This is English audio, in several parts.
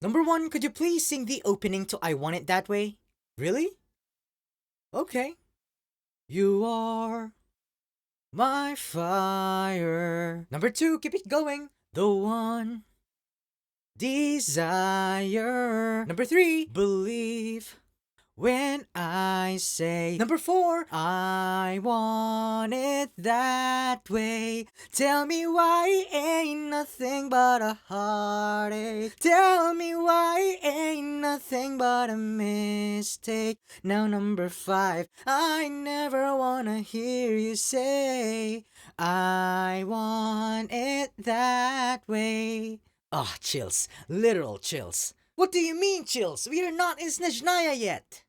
Number one, could you please sing the opening to I Want It That Way? Really? Okay. You are my fire. Number two, keep it going. The one desire. Number three, believe when I say. Number four, I want it that way. Tell me why ain't nothing but a heartache. Tell me why ain't nothing but a mistake. Now number five, I never wanna hear you say I want it that way. Ah, chills. Literal chills. What do you mean chills? We are not in Snezhnaya yet.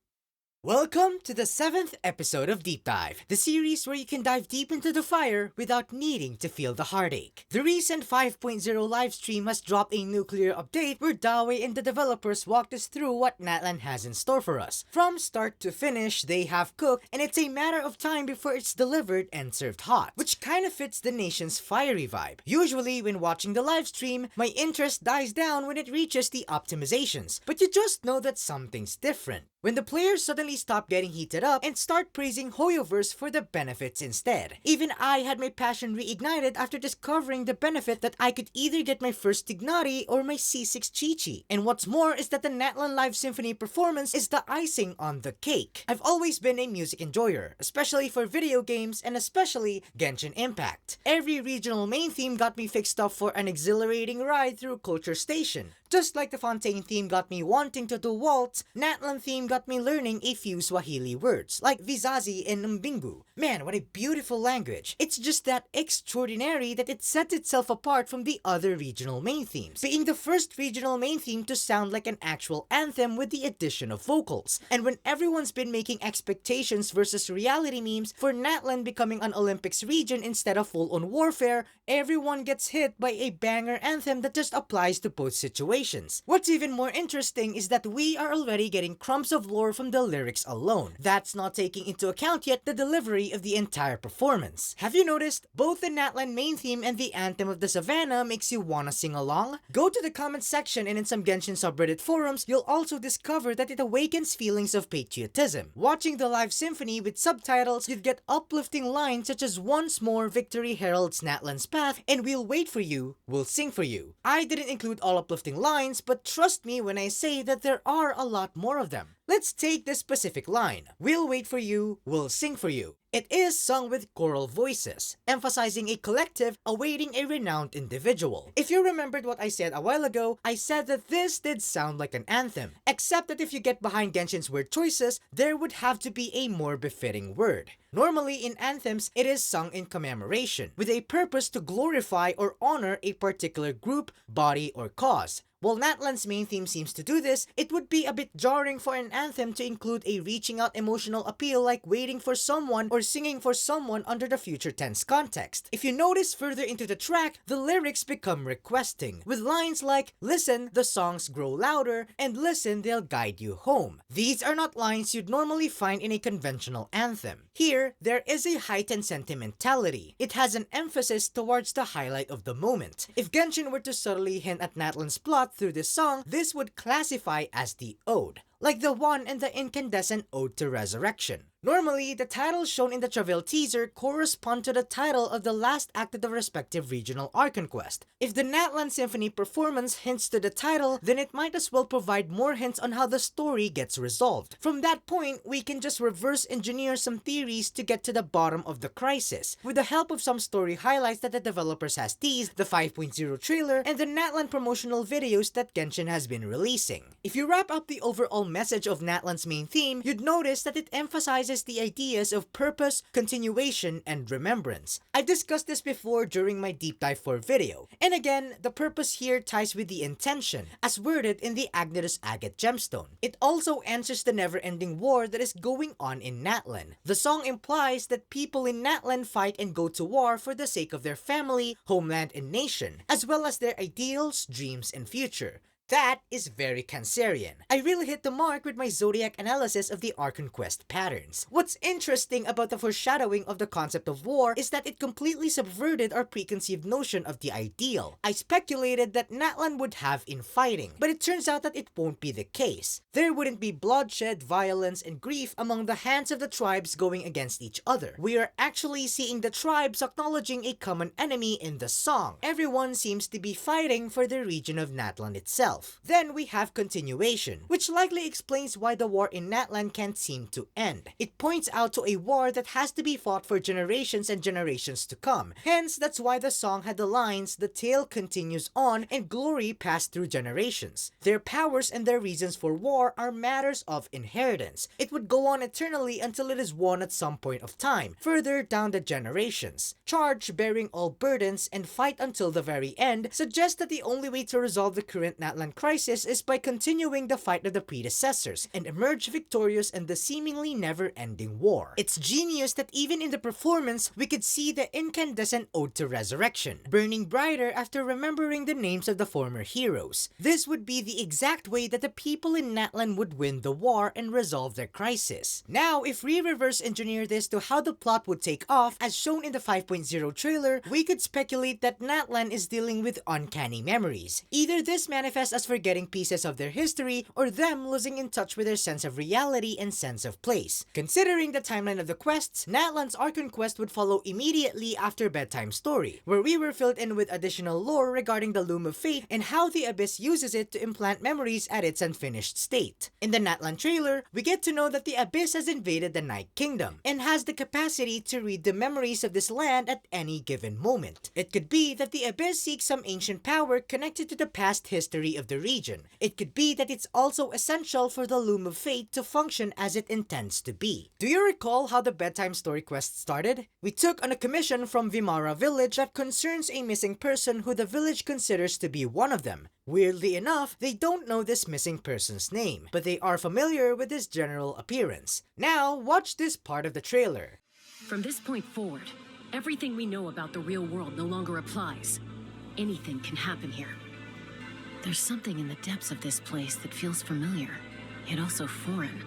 Welcome to the 7th episode of Deep Dive, the series where you can dive deep into the fire without needing to feel the heartache. The recent 5.0 livestream has dropped a nuclear update where Dawei and the developers walked us through what Natlan has in store for us. From start to finish, they have cooked, and it's a matter of time before it's delivered and served hot, which kind of fits the nation's fiery vibe. Usually, when watching the livestream, my interest dies down when it reaches the optimizations, but you just know that something's different when the players suddenly stop getting heated up and start praising Hoyoverse for the benefits instead. Even I had my passion reignited after discovering the benefit that I could either get my first Tignari or my C6 Chichi. And what's more is that the Natlan Live Symphony performance is the icing on the cake. I've always been a music enjoyer, especially for video games and especially Genshin Impact. Every regional main theme got me fixed up for an exhilarating ride through Culture Station. Just like the Fontaine theme got me wanting to do waltz, Natlan theme got me learning a few Swahili words, like Vizazi and Mbingu. Man, what a beautiful language. It's just that extraordinary that it sets itself apart from the other regional main themes, being the first regional main theme to sound like an actual anthem with the addition of vocals. And when everyone's been making expectations versus reality memes for Natlan becoming an Olympics region instead of full-on warfare, everyone gets hit by a banger anthem that just applies to both situations. What's even more interesting is that we are already getting crumbs of lore from the lyrics alone. That's not taking into account yet the delivery of the entire performance. Have you noticed? Both the Natlan main theme and the Anthem of the Savannah makes you wanna sing along? Go to the comment section and in some Genshin subreddit forums, you'll also discover that it awakens feelings of patriotism. Watching the live symphony with subtitles, you'd get uplifting lines such as "Once more victory heralds Natlan's path" and "We'll wait for you, we'll sing for you." I didn't include all uplifting lines, but trust me when I say that there are a lot more of them. Let's take this specific line. "We'll wait for you, we'll sing for you." It is sung with choral voices, emphasizing a collective awaiting a renowned individual. If you remembered what I said a while ago, I said that this did sound like an anthem, except that if you get behind Genshin's word choices, there would have to be a more befitting word. Normally in anthems, it is sung in commemoration, with a purpose to glorify or honor a particular group, body, or cause. While Natlan's main theme seems to do this, it would be a bit jarring for an anthem to include a reaching out emotional appeal like waiting for someone or singing for someone under the future tense context. If you notice further into the track, the lyrics become requesting, with lines like "Listen, the songs grow louder," and "Listen, they'll guide you home." These are not lines you'd normally find in a conventional anthem. Here, there is a heightened sentimentality. It has an emphasis towards the highlight of the moment. If Genshin were to subtly hint at Natlan's plot through this song, this would classify as the ode, like the one in the incandescent Ode to Resurrection. Normally, the titles shown in the Travail teaser correspond to the title of the last act of the respective regional arc conquest. If the Natlan Symphony performance hints to the title, then it might as well provide more hints on how the story gets resolved. From that point, we can just reverse engineer some theories to get to the bottom of the crisis, with the help of some story highlights that the developers has teased, the 5.0 trailer, and the Natlan promotional videos that Genshin has been releasing. If you wrap up the overall message of Natlan's main theme, you'd notice that it emphasizes the ideas of purpose, continuation, and remembrance. I've discussed this before during my Deep Dive 4 video. And again, the purpose here ties with the intention, as worded in the Agnetus Agate gemstone. It also answers the never-ending war that is going on in Natlan. The song implies that people in Natlan fight and go to war for the sake of their family, homeland, and nation, as well as their ideals, dreams, and future. That is very Cancerian. I really hit the mark with my zodiac analysis of the Archon quest patterns. What's interesting about the foreshadowing of the concept of war is that it completely subverted our preconceived notion of the ideal. I speculated that Natlan would have infighting, but it turns out that it won't be the case. There wouldn't be bloodshed, violence, and grief among the hands of the tribes going against each other. We are actually seeing the tribes acknowledging a common enemy in the song. Everyone seems to be fighting for the region of Natlan itself. Then we have continuation, which likely explains why the war in Natlan can't seem to end. It points out to a war that has to be fought for generations and generations to come. Hence, that's why the song had the lines, "The tale continues on and glory passed through generations." Their powers and their reasons for war are matters of inheritance. It would go on eternally until it is won at some point of time, further down the generations. Charge bearing all burdens and fight until the very end suggests that the only way to resolve the current Natlan crisis is by continuing the fight of the predecessors and emerge victorious in the seemingly never-ending war. It's genius that even in the performance, we could see the incandescent ode to resurrection, burning brighter after remembering the names of the former heroes. This would be the exact way that the people in Natlan would win the war and resolve their crisis. Now, if we reverse engineer this to how the plot would take off, as shown in the 5.0 trailer, we could speculate that Natlan is dealing with uncanny memories. Either this manifests as forgetting pieces of their history, or them losing in touch with their sense of reality and sense of place. Considering the timeline of the quests, Natlan's Archon quest would follow immediately after Bedtime Story, where we were filled in with additional lore regarding the Loom of Fate and how the Abyss uses it to implant memories at its unfinished state. In the Natlan trailer, we get to know that the Abyss has invaded the Night Kingdom and has the capacity to read the memories of this land at any given moment. It could be that the Abyss seeks some ancient power connected to the past history of the region. It could be that it's also essential for the Loom of Fate to function as it intends to be. Do you recall how the Bedtime Story quest started? We took on a commission from Vimara village that concerns a missing person who the village considers to be one of them. Weirdly enough, they don't know this missing person's name, but they are familiar with his general appearance. Now, watch this part of the trailer. From this point forward, everything we know about the real world no longer applies. Anything can happen here. There's something in the depths of this place that feels familiar, yet also foreign.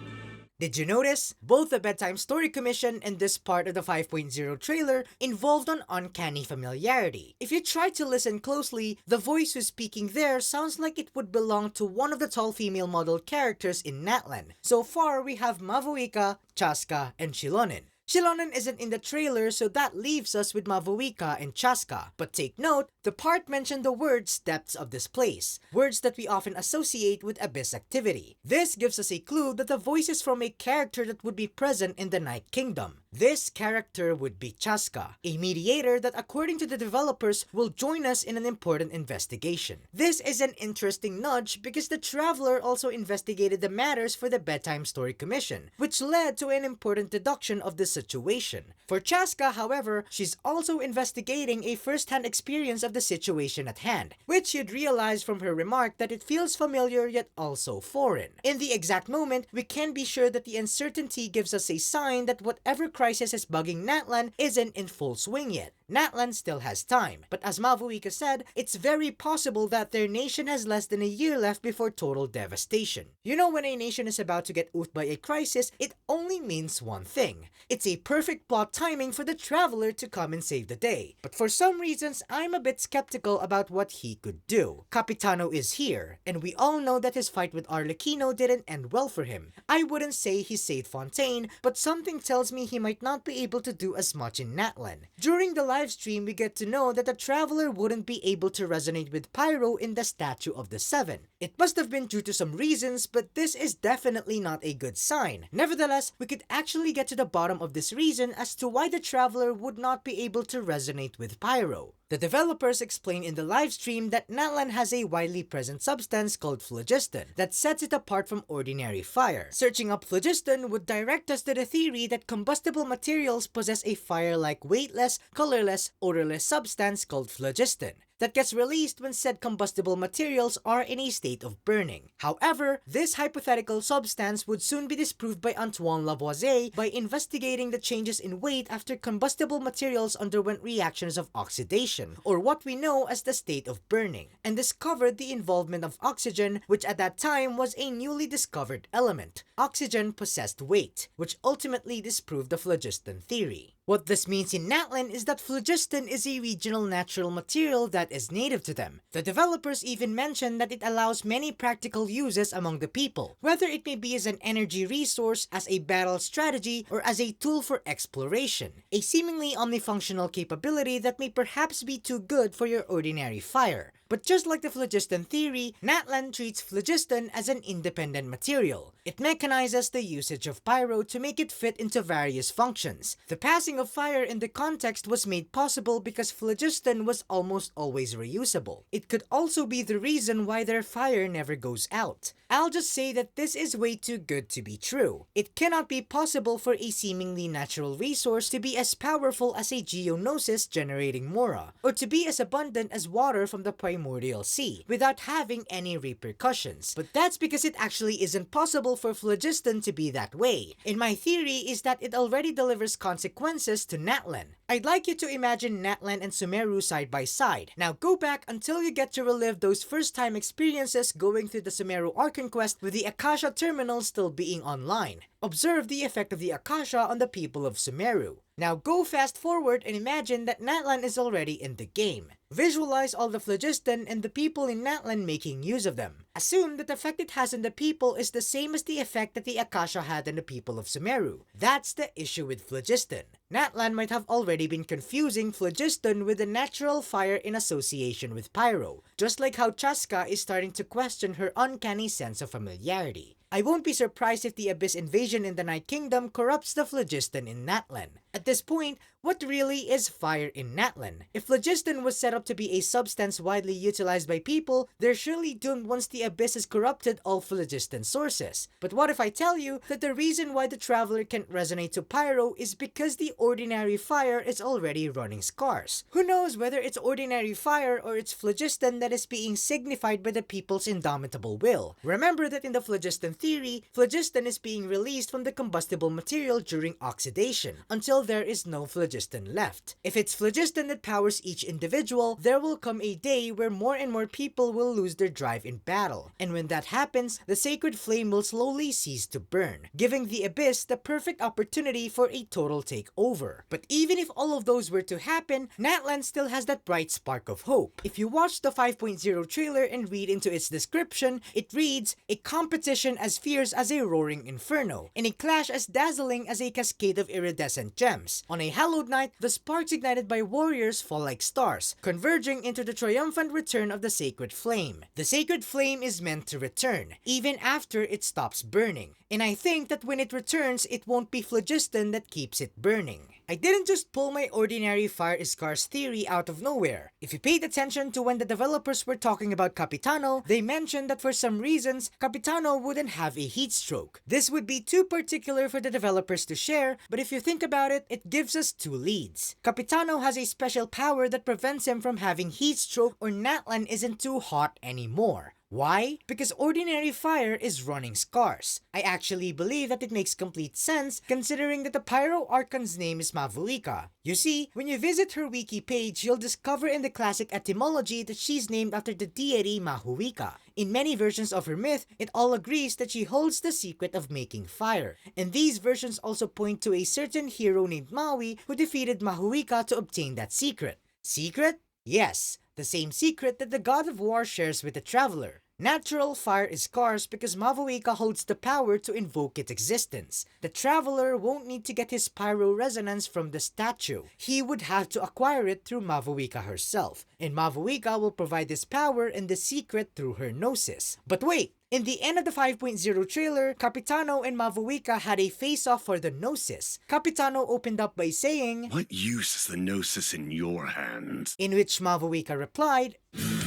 Did you notice? Both the Bedtime Story Commission and this part of the 5.0 trailer involved an uncanny familiarity. If you try to listen closely, the voice who's speaking there sounds like it would belong to one of the tall female model characters in Natlan. So far, we have Mavuika, Chaska, and Xilonen. Xilonen isn't in the trailer, so that leaves us with Mavuika and Chaska. But take note, the part mentioned the words depths of this place, words that we often associate with Abyss activity. This gives us a clue that the voice is from a character that would be present in the Night Kingdom. This character would be Chaska, a mediator that according to the developers will join us in an important investigation. This is an interesting nudge because the Traveler also investigated the matters for the Bedtime Story Commission, which led to an important deduction of the situation. For Chaska, however, she's also investigating a first-hand experience of the situation at hand, which you'd realize from her remark that it feels familiar yet also foreign. In the exact moment, we can be sure that the uncertainty gives us a sign that whatever crisis is bugging Natlan isn't in full swing yet. Natlan still has time, but as Mavuika said, it's very possible that their nation has less than a year left before total devastation. You know, when a nation is about to get oofed by a crisis, it only means one thing. It's a perfect plot timing for the Traveler to come and save the day. But for some reasons, I'm a bit skeptical about what he could do. Capitano is here, and we all know that his fight with Arlecchino didn't end well for him. I wouldn't say he saved Fontaine, but something tells me he might not be able to do as much in Natlan. During the live stream, we get to know that the Traveler wouldn't be able to resonate with Pyro in the Statue of the Seven. It must have been due to some reasons, but this is definitely not a good sign. Nevertheless, we could actually get to the bottom of this reason as to why the Traveler would not be able to resonate with Pyro. The developers explain in the livestream that Natlan has a widely present substance called phlogiston that sets it apart from ordinary fire. Searching up phlogiston would direct us to the theory that combustible materials possess a fire-like weightless, colorless, odorless substance called phlogiston. that gets released when said combustible materials are in a state of burning. However, this hypothetical substance would soon be disproved by Antoine Lavoisier by investigating the changes in weight after combustible materials underwent reactions of oxidation, or what we know as the state of burning, and discovered the involvement of oxygen, which at that time was a newly discovered element. Oxygen possessed weight, which ultimately disproved the phlogiston theory. What this means in Natlan is that phlogiston is a regional natural material that is native to them. The developers even mention that it allows many practical uses among the people, whether it may be as an energy resource, as a battle strategy, or as a tool for exploration. A seemingly omnifunctional capability that may perhaps be too good for your ordinary fire. But just like the phlogiston theory, Natlan treats phlogiston as an independent material. It mechanizes the usage of pyro to make it fit into various functions. The passing of fire in the context was made possible because phlogiston was almost always reusable. It could also be the reason why their fire never goes out. I'll just say that this is way too good to be true. It cannot be possible for a seemingly natural resource to be as powerful as a geonosis generating mora, or to be as abundant as water from the primordial sea, without having any repercussions. But that's because it actually isn't possible for phlogiston to be that way. And my theory is that it already delivers consequences to Natlan. I'd like you to imagine Natlan and Sumeru side by side. Now go back until you get to relive those first time experiences going through the Sumeru Archon quest with the Akasha terminal still being online. Observe the effect of the Akasha on the people of Sumeru. Now go fast forward and imagine that Natlan is already in the game. Visualize all the phlogiston and the people in Natlan making use of them. Assume that the effect it has on the people is the same as the effect that the Akasha had on the people of Sumeru. That's the issue with phlogiston. Natlan might have already been confusing phlogiston with the natural fire in association with pyro, just like how Chaska is starting to question her uncanny sense of familiarity. I won't be surprised if the Abyss invasion in the Night Kingdom corrupts the phlogiston in Natlan. At this point, what really is fire in Natlan? If phlogiston was set up to be a substance widely utilized by people, they're surely doomed once the Abyss has corrupted all phlogiston sources. But what if I tell you that the reason why the Traveler can't resonate to pyro is because the ordinary fire is already running scarce? Who knows whether it's ordinary fire or it's phlogiston that is being signified by the people's indomitable will. Remember that in the phlogiston theory, phlogiston is being released from the combustible material during oxidation, until there is no phlogiston left. If it's phlogiston that powers each individual, there will come a day where more and more people will lose their drive in battle. And when that happens, the sacred flame will slowly cease to burn, giving the Abyss the perfect opportunity for a total takeover. But even if all of those were to happen, Natlan still has that bright spark of hope. If you watch the 5.0 trailer and read into its description, it reads, a competition as fierce as a roaring inferno, and a clash as dazzling as a cascade of iridescent gems. On a hallowed night, the sparks ignited by warriors fall like stars, converging into the triumphant return of the sacred flame. The sacred flame is meant to return, even after it stops burning. And I think that when it returns, it won't be phlogiston that keeps it burning. I didn't just pull my ordinary fire is scarce theory out of nowhere. If you paid attention to when the developers were talking about Capitano, they mentioned that for some reasons, Capitano wouldn't have a heat stroke. This would be too particular for the developers to share, but if you think about it, it gives us two leads. Capitano has a special power that prevents him from having heat stroke, or Natlan isn't too hot anymore. Why? Because ordinary fire is running scarce. I actually believe that it makes complete sense considering that the Pyro Archon's name is Mavuika. You see, when you visit her wiki page, you'll discover in the classic etymology that she's named after the deity Mavuika. In many versions of her myth, it all agrees that she holds the secret of making fire. And these versions also point to a certain hero named Maui who defeated Mavuika to obtain that secret. Secret? Yes, the same secret that the god of war shares with the Traveler. Natural fire is scarce because Mavuika holds the power to invoke its existence. The Traveler won't need to get his pyro resonance from the statue. He would have to acquire it through Mavuika herself, and Mavuika will provide this power and the secret through her gnosis. But wait! In the end of the 5.0 trailer, Capitano and Mavuika had a face-off for the gnosis. Capitano opened up by saying, "What use is the gnosis in your hands?" In which Mavuika replied,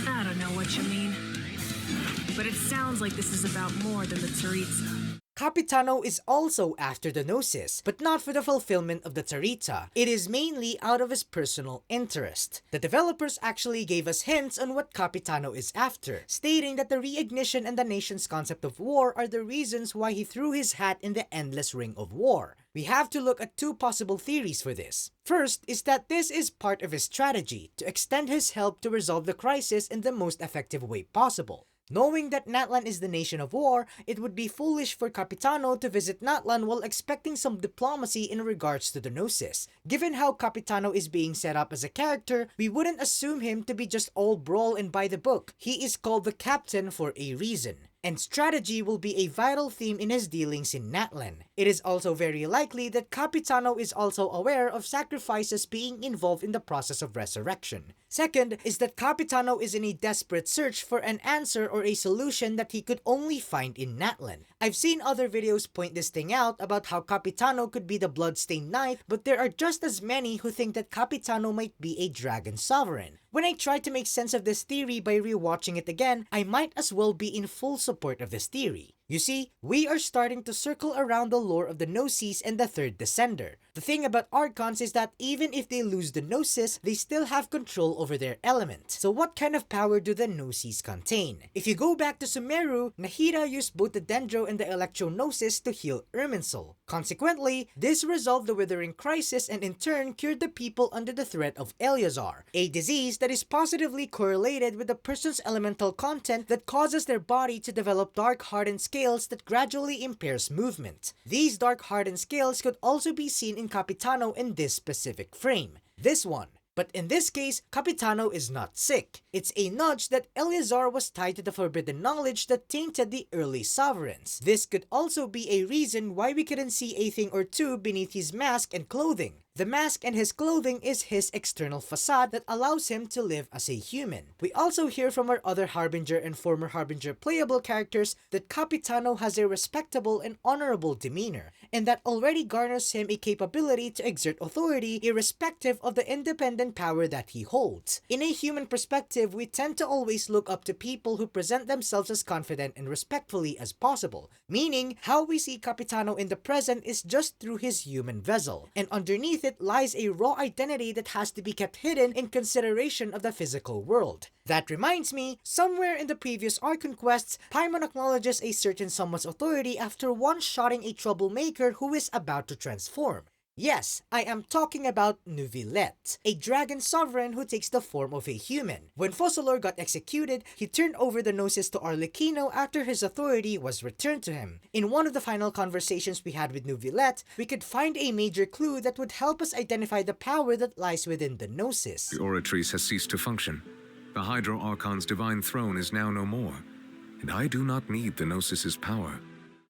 I don't know what you mean, but it sounds like this is about more than the Tsaritsa. Capitano is also after the Gnosis, but not for the fulfillment of the Tarita. It is mainly out of his personal interest. The developers actually gave us hints on what Capitano is after, stating that the reignition and the nation's concept of war are the reasons why he threw his hat in the endless ring of war. We have to look at two possible theories for this. First is that this is part of his strategy to extend his help to resolve the crisis in the most effective way possible. Knowing that Natlan is the nation of war, it would be foolish for Capitano to visit Natlan while expecting some diplomacy in regards to the Gnosis. Given how Capitano is being set up as a character, we wouldn't assume him to be just all brawl and by the book. He is called the captain for a reason. And strategy will be a vital theme in his dealings in Natlan. It is also very likely that Capitano is also aware of sacrifices being involved in the process of resurrection. Second is that Capitano is in a desperate search for an answer or a solution that he could only find in Natlan. I've seen other videos point this thing out about how Capitano could be the bloodstained knight, but there are just as many who think that Capitano might be a dragon sovereign. When I try to make sense of this theory by rewatching it again, I might as well be in full support of this theory. You see, we are starting to circle around the lore of the Gnosis and the Third Descender. The thing about Archons is that even if they lose the Gnosis, they still have control over their element. So what kind of power do the Gnosis contain? If you go back to Sumeru, Nahida used both the Dendro and the Electro Gnosis to heal Irminsul. Consequently, this resolved the Withering Crisis and in turn cured the people under the threat of Eleazar, a disease that is positively correlated with a person's elemental content that causes their body to develop dark hardened scales that gradually impairs movement. These dark hardened scales could also be seen in Capitano in this specific frame. This one. But in this case, Capitano is not sick. It's a nudge that Eleazar was tied to the forbidden knowledge that tainted the early sovereigns. This could also be a reason why we couldn't see a thing or two beneath his mask and clothing. The mask and his clothing is his external facade that allows him to live as a human. We also hear from our other Harbinger and former Harbinger playable characters that Capitano has a respectable and honorable demeanor, and that already garners him a capability to exert authority irrespective of the independent power that he holds. In a human perspective, we tend to always look up to people who present themselves as confident and respectfully as possible, meaning how we see Capitano in the present is just through his human vessel, and underneath it lies a raw identity that has to be kept hidden in consideration of the physical world. That reminds me, somewhere in the previous Archon quests, Paimon acknowledges a certain someone's authority after one-shotting a troublemaker who is about to transform. Yes, I am talking about Nuvillet, a dragon sovereign who takes the form of a human. When Fossilor got executed, he turned over the Gnosis to Arlecchino after his authority was returned to him. In one of the final conversations we had with Nuvillet, we could find a major clue that would help us identify the power that lies within the Gnosis. The Oratrice has ceased to function. The Hydro Archon's divine throne is now no more, and I do not need the Gnosis's power.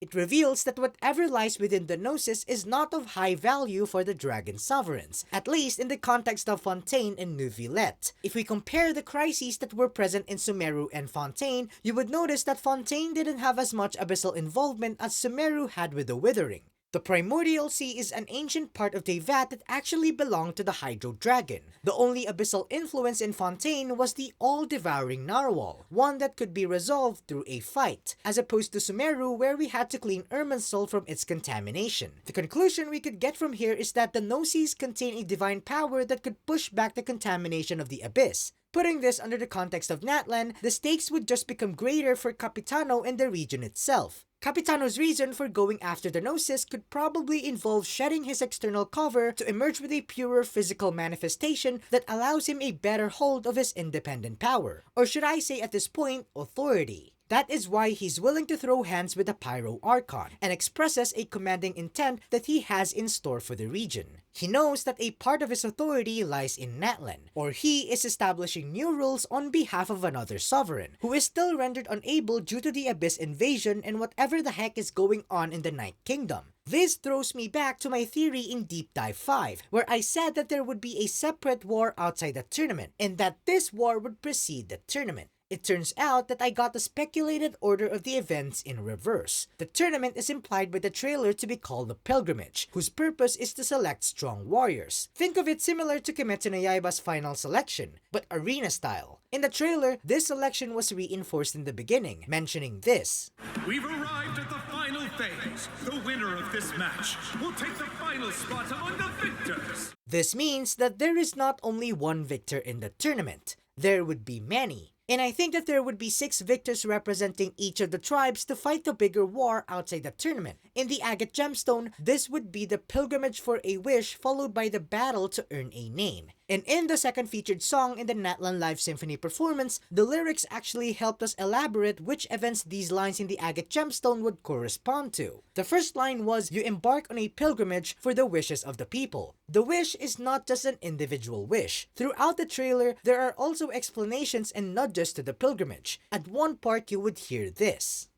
It reveals that whatever lies within the Gnosis is not of high value for the Dragon Sovereigns, at least in the context of Fontaine and Nuvillet. If we compare the crises that were present in Sumeru and Fontaine, you would notice that Fontaine didn't have as much abyssal involvement as Sumeru had with the Withering. The Primordial Sea is an ancient part of Teyvat that actually belonged to the Hydro Dragon. The only abyssal influence in Fontaine was the all-devouring Narwhal, one that could be resolved through a fight, as opposed to Sumeru where we had to clean Irminsul from its contamination. The conclusion we could get from here is that the Gnosis contain a divine power that could push back the contamination of the Abyss. Putting this under the context of Natlan, the stakes would just become greater for Capitano and the region itself. Capitano's reason for going after the Gnosis could probably involve shedding his external cover to emerge with a purer physical manifestation that allows him a better hold of his independent power. Or should I say at this point, authority. That is why he's willing to throw hands with the Pyro Archon, and expresses a commanding intent that he has in store for the region. He knows that a part of his authority lies in Natlan, or he is establishing new rules on behalf of another sovereign, who is still rendered unable due to the Abyss invasion and whatever the heck is going on in the Night Kingdom. This throws me back to my theory in Deep Dive 5, where I said that there would be a separate war outside the tournament, and that this war would precede the tournament. It turns out that I got the speculated order of the events in reverse. The tournament is implied by the trailer to be called a pilgrimage, whose purpose is to select strong warriors. Think of it similar to Kimetsu no Yaiba's final selection, but arena style. In the trailer, this selection was reinforced in the beginning, mentioning this. We've arrived at the final phase. The winner of this match will take the final spot among the victors. This means that there is not only one victor in the tournament. There would be many. And I think that there would be 6 victors representing each of the tribes to fight the bigger war outside the tournament. In the agate gemstone, this would be the pilgrimage for a wish followed by the battle to earn a name. And in the second featured song in the Natlan live symphony performance, the lyrics actually helped us elaborate which events these lines in the agate gemstone would correspond to. The first line was, "You embark on a pilgrimage for the wishes of the people." The wish is not just an individual wish. Throughout the trailer, there are also explanations and nudges to the pilgrimage. At one part, you would hear this.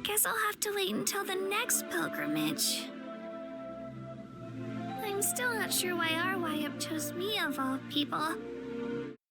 Guess I'll have to wait until the next pilgrimage. I'm still not sure why our Wayup chose me of all people.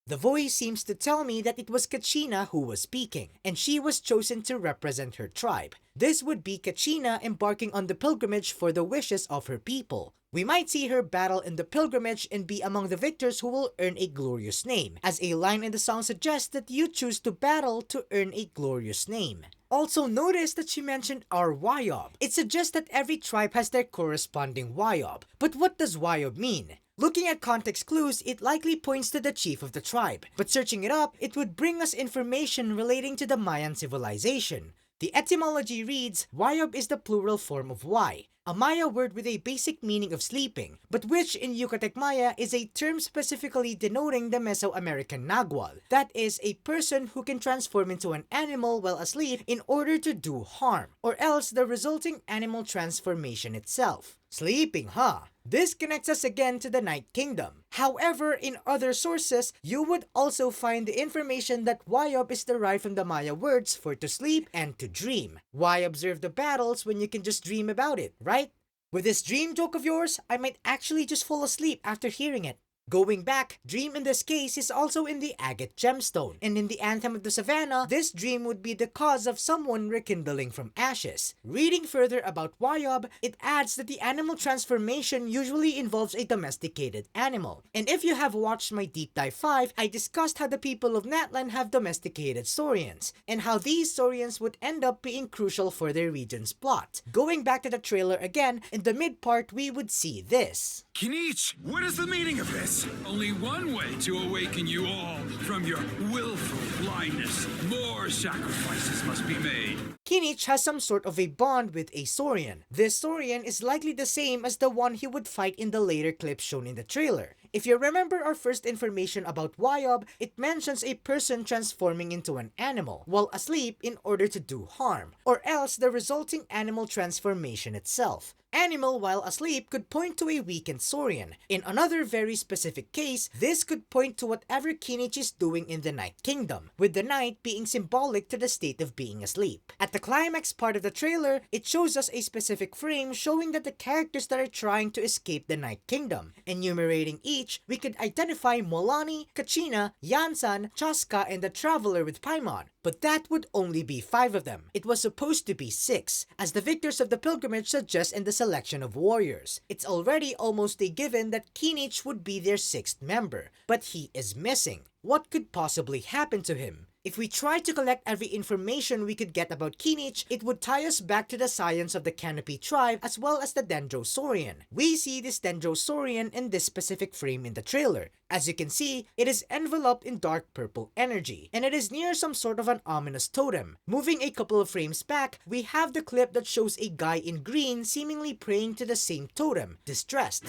The voice seems to tell me that it was Kachina who was speaking, and she was chosen to represent her tribe. This would be Kachina embarking on the pilgrimage for the wishes of her people. We might see her battle in the pilgrimage and be among the victors who will earn a glorious name, as a line in the song suggests that you choose to battle to earn a glorious name. Also notice that she mentioned our Wayub. It suggests that every tribe has their corresponding Wayub. But what does Wayub mean? Looking at context clues, it likely points to the chief of the tribe, but searching it up, it would bring us information relating to the Mayan civilization. The etymology reads, Wayub is the plural form of Y, a Maya word with a basic meaning of sleeping, but which in Yucatec Maya is a term specifically denoting the Mesoamerican Nagual. That is, a person who can transform into an animal while asleep in order to do harm, or else the resulting animal transformation itself. Sleeping, huh? This connects us again to the Night Kingdom. However, in other sources, you would also find the information that Wayub is derived from the Maya words for to sleep and to dream. Why observe the battles when you can just dream about it, right? With this dream joke of yours, I might actually just fall asleep after hearing it. Going back, dream in this case is also in the agate gemstone, and in the Anthem of the Savannah, this dream would be the cause of someone rekindling from ashes. Reading further about Wayub, it adds that the animal transformation usually involves a domesticated animal. And if you have watched my Deep Dive 5, I discussed how the people of Natlan have domesticated saurians, and how these saurians would end up being crucial for their region's plot. Going back to the trailer again, in the mid part we would see this. Kinich, what is the meaning of this? Only one way to awaken you all from your willful blindness. More sacrifices must be made. Kinich has some sort of a bond with a saurian. This saurian is likely the same as the one he would fight in the later clips shown in the trailer. If you remember our first information about Wayub, it mentions a person transforming into an animal while asleep in order to do harm, or else the resulting animal transformation itself. Animal while asleep could point to a weakened saurian. In another very specific case, this could point to whatever Kinich is doing in the Night Kingdom, with the night being symbolic to the state of being asleep. At the climax part of the trailer, it shows us a specific frame showing that the characters that are trying to escape the Night Kingdom. Enumerating each, we could identify Mualani, Kachina, Yansan, Chaska, and the Traveler with Paimon. But that would only be 5 of them. It was supposed to be 6, as the victors of the pilgrimage suggest in the selection of warriors. It's already almost a given that Kinich would be their 6th member, but he is missing. What could possibly happen to him? If we try to collect every information we could get about Kinich, it would tie us back to the science of the Canopy tribe as well as the Dendrosaurian. We see this Dendrosaurian in this specific frame in the trailer. As you can see, it is enveloped in dark purple energy, and it is near some sort of an ominous totem. Moving a couple of frames back, we have the clip that shows a guy in green seemingly praying to the same totem, distressed.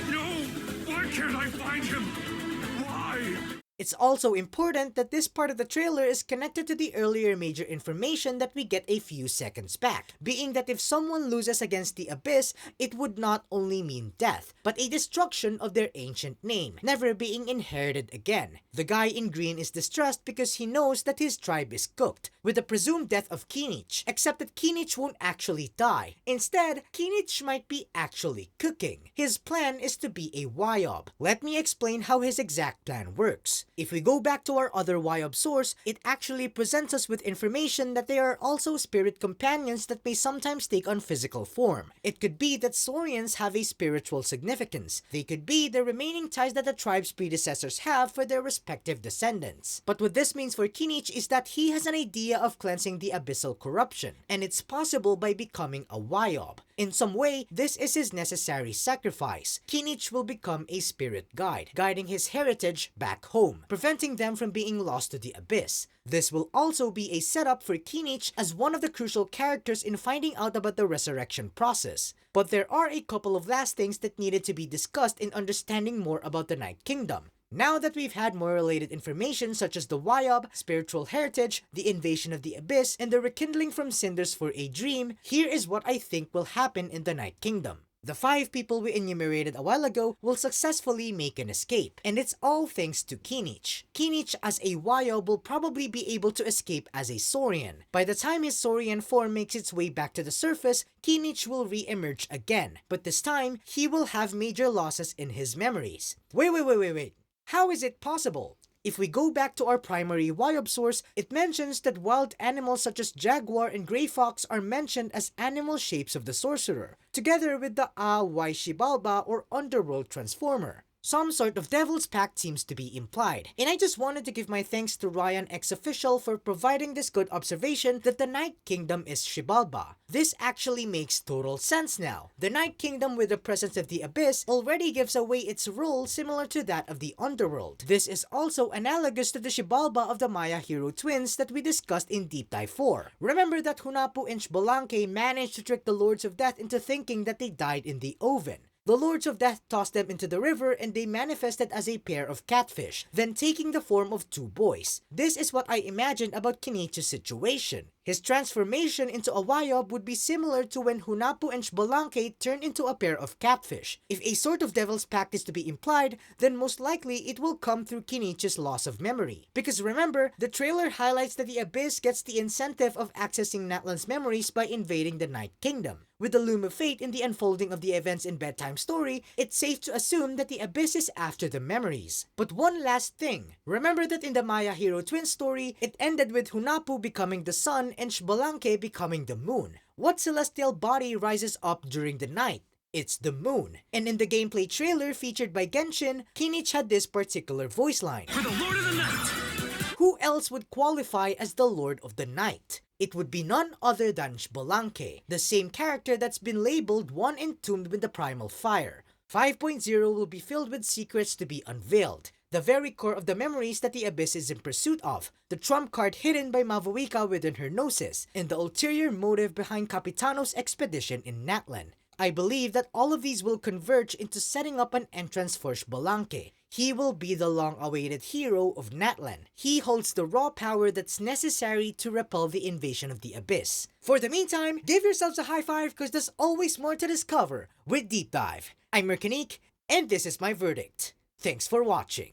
No! Why can't I find him? Why? It's also important that this part of the trailer is connected to the earlier major information that we get a few seconds back, being that if someone loses against the Abyss, it would not only mean death, but a destruction of their ancient name, never being inherited again. The guy in green is distressed because he knows that his tribe is cooked, with the presumed death of Kinich, except that Kinich won't actually die. Instead, Kinich might be actually cooking. His plan is to be a Wayub. Let me explain how his exact plan works. If we go back to our other Wyob source, it actually presents us with information that they are also spirit companions that may sometimes take on physical form. It could be that Saurians have a spiritual significance. They could be the remaining ties that the tribe's predecessors have for their respective descendants. But what this means for Kinich is that he has an idea of cleansing the abyssal corruption, and it's possible by becoming a Wyob. In some way, this is his necessary sacrifice. Kinich will become a spirit guide, guiding his heritage back home, preventing them from being lost to the abyss. This will also be a setup for Kinich as one of the crucial characters in finding out about the resurrection process. But there are a couple of last things that needed to be discussed in understanding more about the Night Kingdom. Now that we've had more related information such as the Wyob, spiritual heritage, the invasion of the abyss, and the rekindling from cinders for a dream, here is what I think will happen in the Night Kingdom. The 5 people we enumerated a while ago will successfully make an escape, and it's all thanks to Kinich. Kinich as a Wyob will probably be able to escape as a Saurian. By the time his Saurian form makes its way back to the surface, Kinich will re-emerge again, but this time, he will have major losses in his memories. Wait. How is it possible? If we go back to our primary Wyob source, it mentions that wild animals such as jaguar and grey fox are mentioned as animal shapes of the sorcerer, together with the Shibalba or underworld transformer. Some sort of devil's pact seems to be implied, and I just wanted to give my thanks to Ryan X Official for providing this good observation that the Night Kingdom is Shibalba. This actually makes total sense now. The Night Kingdom with the presence of the Abyss already gives away its role similar to that of the Underworld. This is also analogous to the Shibalba of the Maya hero twins that we discussed in Deep Dive 4. Remember that Hunahpu and Xbalanque managed to trick the Lords of Death into thinking that they died in the oven. The Lords of Death tossed them into the river and they manifested as a pair of catfish, then taking the form of 2 boys. This is what I imagine about Kinich's situation. His transformation into a Wyob would be similar to when Hunahpu and Xbalanque turned into a pair of catfish. If a sort of devil's pact is to be implied, then most likely it will come through Kinich's loss of memory. Because remember, the trailer highlights that the Abyss gets the incentive of accessing Natlan's memories by invading the Night Kingdom. With the Loom of Fate in the unfolding of the events in Bedtime Story, it's safe to assume that the Abyss is after the memories. But one last thing, remember that in the Maya hero twin story, it ended with Hunahpu becoming the sun and Xbalanque becoming the moon. What celestial body rises up during the night? It's the moon. And in the gameplay trailer featured by Genshin, Kinich had this particular voice line. For the Lord of the Night! Who else would qualify as the Lord of the Night? It would be none other than Xbalanque, the same character that's been labeled one entombed with the primal fire. 5.0 will be filled with secrets to be unveiled, the very core of the memories that the Abyss is in pursuit of, the trump card hidden by Mavuika within her gnosis, and the ulterior motive behind Capitano's expedition in Natlan. I believe that all of these will converge into setting up an entrance for Xbalanque. He will be the long-awaited hero of Natlan. He holds the raw power that's necessary to repel the invasion of the Abyss. For the meantime, give yourselves a high five because there's always more to discover with Deep Dive. I'm Mercanique, and this is my verdict. Thanks for watching.